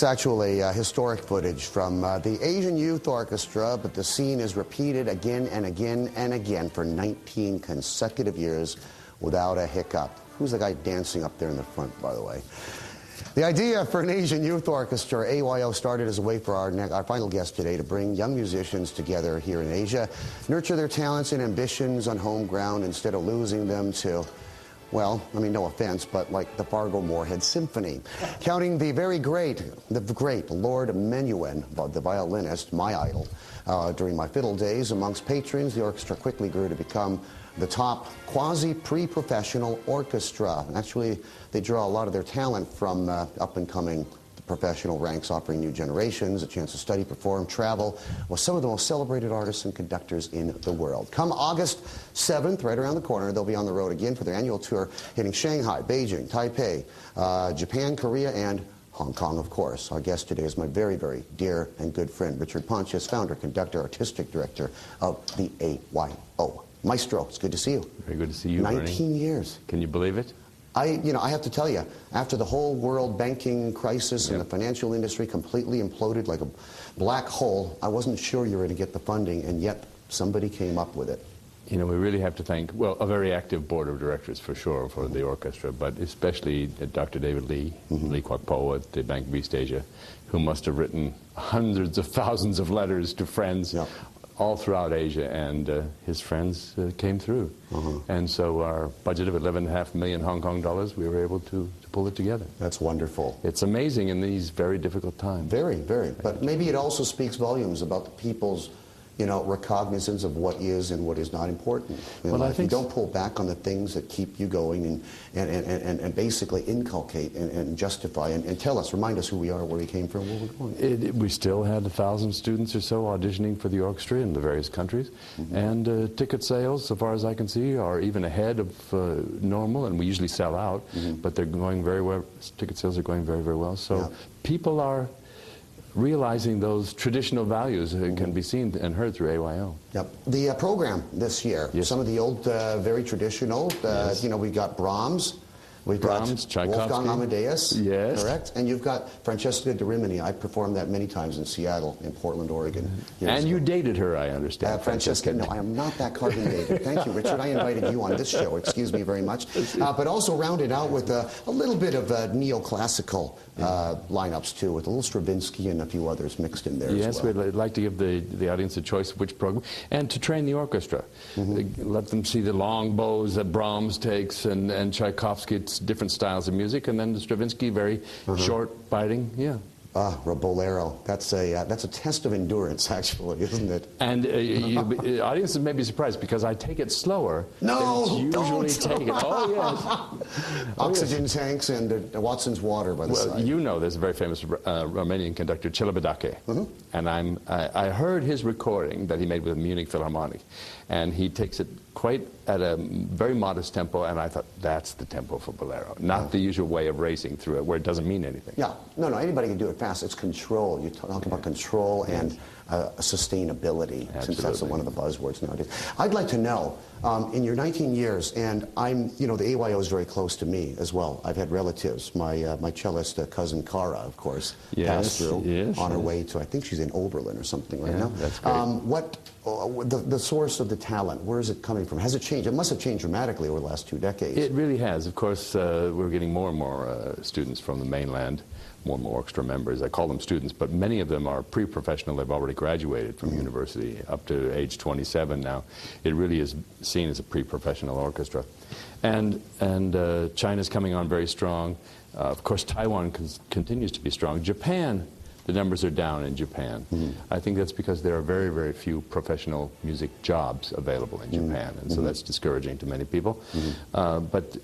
actually historic footage from the Asian Youth Orchestra, but the scene is repeated again and again and again for 19 consecutive years without a hiccup. Who's the guy dancing up there in the front, by the way? The idea for an Asian Youth Orchestra, AYO, started as a way for our final guest today to bring young musicians together here in Asia, nurture their talents and ambitions on home ground instead of losing them to, well, I mean, no offense, but like the Fargo Moorhead Symphony. Counting the great Lord Menuhin, the violinist, my idol, during my fiddle days amongst patrons, the orchestra quickly grew to become the top quasi-pre-professional orchestra. And actually, they draw a lot of their talent from up-and-coming professional ranks, offering new generations a chance to study, perform, travel with some of the most celebrated artists and conductors in the world. Come August 7th, right around the corner, they'll be on the road again for their annual tour, hitting Shanghai, Beijing, Taipei, Japan, Korea, and Hong Kong, of course. Our guest today is my very, very dear and good friend, Richard Pontius, founder, conductor, artistic director of the AYO. Maestro, it's good to see you. Very good to see you, 19 Bernie. years. Can you believe it? I have to tell you, after the whole world banking crisis and the financial industry completely imploded like a black hole, I wasn't sure you were going to get the funding, and yet somebody came up with it. You know, we really have to thank, well, a very active board of directors for sure for the orchestra, but especially Dr. David Lee, Lee Kwok Po at the Bank of East Asia, who must have written hundreds of thousands of letters to friends all throughout Asia, and his friends came through. And so our budget of 11.5 million Hong Kong dollars, we were able to pull it together. That's wonderful. It's amazing in these very difficult times. Very, very. But maybe it also speaks volumes about the people's, recognizance of what is and what is not important. Well, I think you don't pull back on the things that keep you going and basically inculcate and justify and tell us, remind us who we are, where we came from, where we're going. We still had 1,000 students or so auditioning for the orchestra in the various countries, and ticket sales, so far as I can see, are even ahead of normal, and we usually sell out, but they're going very well. Ticket sales are going very, very well. So people are realizing those traditional values can be seen and heard through AYO. Yep. The program this year, some of the old, very traditional, we got Brahms, we've got Wolfgang Amadeus, correct? And you've got Francesca de Rimini. I performed that many times in Seattle, in Portland, Oregon. And you dated her, I understand. Francesca, no, I am not that carbon dated. Thank you, Richard. I invited you on this show, excuse me very much. But also rounded out with a little bit of neoclassical lineups too, with a little Stravinsky and a few others mixed in there as well. Yes, we'd like to give the audience a choice of which program, and to train the orchestra. Let them see the long bows that Brahms takes, and Tchaikovsky, different styles of music, and then the Stravinsky, very short, biting, Bolero. That's a test of endurance, actually, isn't it? And audiences may be surprised because I take it slower. No, than it's usually taken. Oh yes. Oxygen tanks and Watson's water by the side. You know, there's a very famous Romanian conductor, Celibidache, and I heard his recording that he made with the Munich Philharmonic, and he takes it quite at a very modest tempo, and I thought, that's the tempo for Bolero, not the usual way of racing through it where it doesn't mean anything. No, anybody can do it fast. It's control. You talk about control and sustainability, since that's one of the buzzwords nowadays. I'd like to know, in your 19 years, and the AYO is very close to me as well. I've had relatives. My cellist cousin Cara, of course, passed through on her way to, I think she's in Oberlin or something right now. That's great. The source of the talent, where is it coming from? Has it changed? It must have changed dramatically over the last 2 decades. It really has. Of course, we're getting more and more students from the mainland, more and more orchestra members. I call them students, but many of them are pre-professional. They've already graduated from university up to age 27 now. It really is seen as a pre-professional orchestra. And China's coming on very strong. Of course, Taiwan continues to be strong. Japan, the numbers are down in Japan. I think that's because there are very, very few professional music jobs available in Japan, and so that's discouraging to many people. But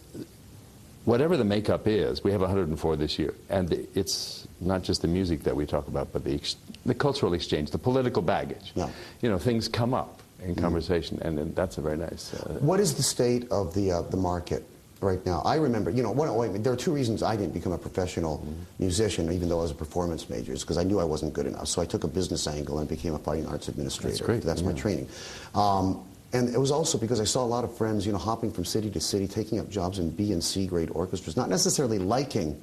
whatever the makeup is, we have 104 this year, and it's not just the music that we talk about, but the cultural exchange, the political baggage. Things come up in conversation, and that's a very nice... What is the state of the market right now? I remember, there are 2 reasons I didn't become a professional musician, even though I was a performance major, because I knew I wasn't good enough. So I took a business angle and became a fine arts administrator. That's great. That's my training. And it was also because I saw a lot of friends, hopping from city to city, taking up jobs in B and C grade orchestras, not necessarily liking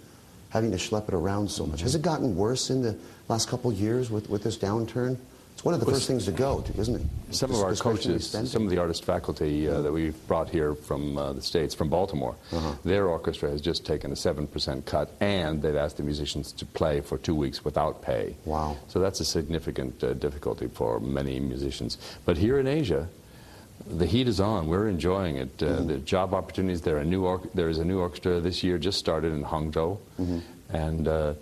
having to schlep it around so much. Has it gotten worse in the last couple of years with this downturn? It's one of the first things to go, isn't it? Some of our coaches, some of the artist faculty that we've brought here from the States, from Baltimore, their orchestra has just taken a 7% cut, and they've asked the musicians to play for 2 weeks without pay. Wow. So that's a significant difficulty for many musicians. But here in Asia, the heat is on. We're enjoying it. The job opportunities, there is a new orchestra this year, just started in Hangzhou. And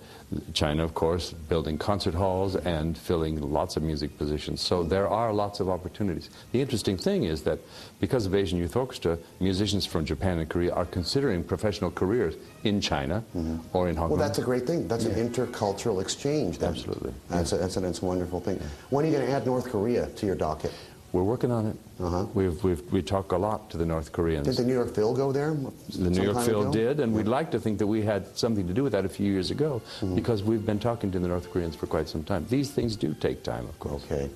China, of course, building concert halls and filling lots of music positions. So there are lots of opportunities. The interesting thing is that because of Asian Youth Orchestra, musicians from Japan and Korea are considering professional careers in China or in Hong Kong. Well, that's a great thing. That's an intercultural exchange. Absolutely. That's a wonderful thing. When are you going to add North Korea to your docket? We're working on it. We talk a lot to the North Koreans. Did the New York Phil go there? The New York Phil did, and we'd like to think that we had something to do with that a few years ago, because we've been talking to the North Koreans for quite some time. These things do take time, of course. Okay.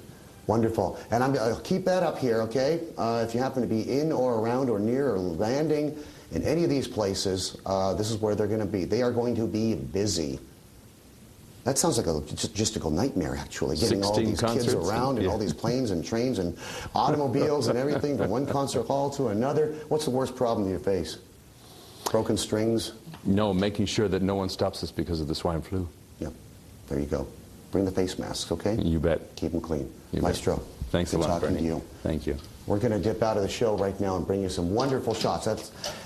Wonderful. And I'll keep that up here, okay? If you happen to be in or around or near or landing in any of these places, this is where they're going to be. They are going to be busy. That sounds like a logistical nightmare, actually, getting all these kids around and all these planes and trains and automobiles and everything from one concert hall to another. What's the worst problem you face? Broken strings? No, making sure that no one stops us because of the swine flu. Yep. There you go. Bring the face masks, okay? You bet. Keep them clean. You Maestro, bet. Thanks a lot, Bernie. to you. Thank you. We're going to dip out of the show right now and bring you some wonderful shots.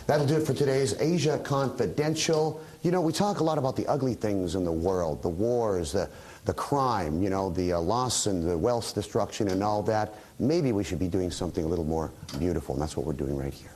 That'll do it for today's Asia Confidential. You know, we talk a lot about the ugly things in the world, the wars, the crime, you know, the loss and the wealth destruction and all that. Maybe we should be doing something a little more beautiful, and that's what we're doing right here.